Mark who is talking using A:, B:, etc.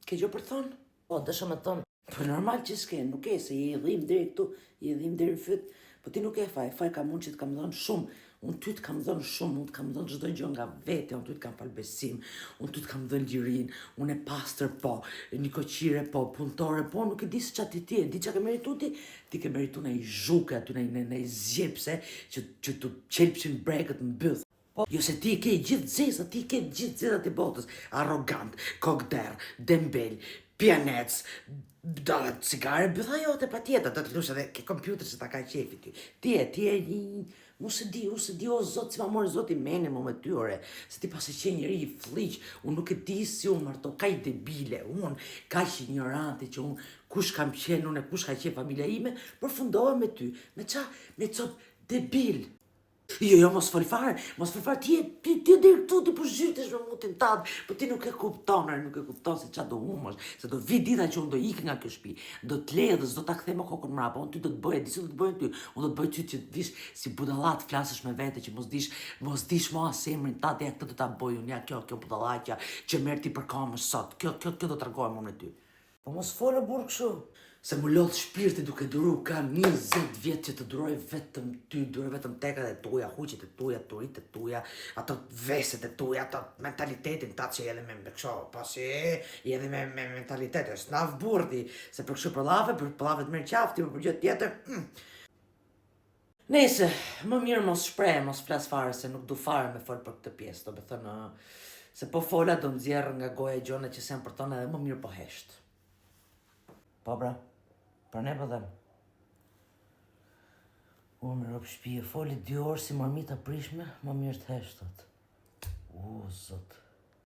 A: Ke gjë për thonë?
B: Po, dëshë me thonë.
A: Po normal që s'ke, nuk e, se i dhim deri këtu, i dhim deri në fyt, po ti nuk e faj, faj ka mund që të kam dhënë shumë, unë ty të kam dhënë shumë, unë të kam dhënë çdo gjë nga vete, unë ty të kam falë besim, unë ty të kam dhënë lirin, unë e pastër po, një koqire po, punëtore po, nuk e di se çati ti, e di çka ke meritu ti ke meritu në i zhuke aty, në i zjepse, që të qelpshin brekët në byth. Jo se ti ke gjithë zezat, ti ke gjithë zezat e botës, arrogant, kokder, dembel, pjanec, cigare, bëtha jote pa tjetër, do të lush edhe ke kompjuter se ta ka qefi ty. Ti e një, mu se di, o zot, si ma mori zot i mene mu me ty, ore, se ti pas e qenë njëri i fliq, unë nuk e di si unë marto, ka i debile, unë, ka i ignorante që unë, kush kam qenë, unë e kush ka qenë familja ime, përfundohet me ty, me cop debil. Jo, mos fol fare, ti e deri këtu ti po zhytesh me mutin tad, po ti nuk e kupton, nuk e kupton se çfarë do humosh, se do vi dita që unë do ik nga kjo shtëpi, do të ledhës, do ta kthem me kokën mrapa, unë ty do të bëj, di se do të bëj ty, unë do të bëj ty që të vish si budallat flasësh me vete që mos dish mua semrin tat, ja këtë do ta bëj unë, ja kjo budallaqja që merr ti për kamës sot, kjo do të tregohem unë me ty. Po mos folë burr kështu. Se më lodh shpirti duke duru, kam 20 vjet që të duroj vetëm ty, duroj vetëm tekat e tuja, huqet e tuja, turit e tuja, ato veset e tuja, ato mentalitetin ta që edhe me kësho, pasi edhe me mentalitet, është naf burdi, se për kësho për lave të merë qafti, për gjë tjetër. Nese, më mirë mos shprej, mos flas fare, se nuk du fare me fol për këtë pjesë, do me thënë, se po fola do nxjerrë nga goja e gjone që sem për tonë edhe më mirë po hesht. Po bra, pra ne po dhem. Unë me ropë shpije, foli 2 orë si marmita prishme, më mirë të heshtot. Zot.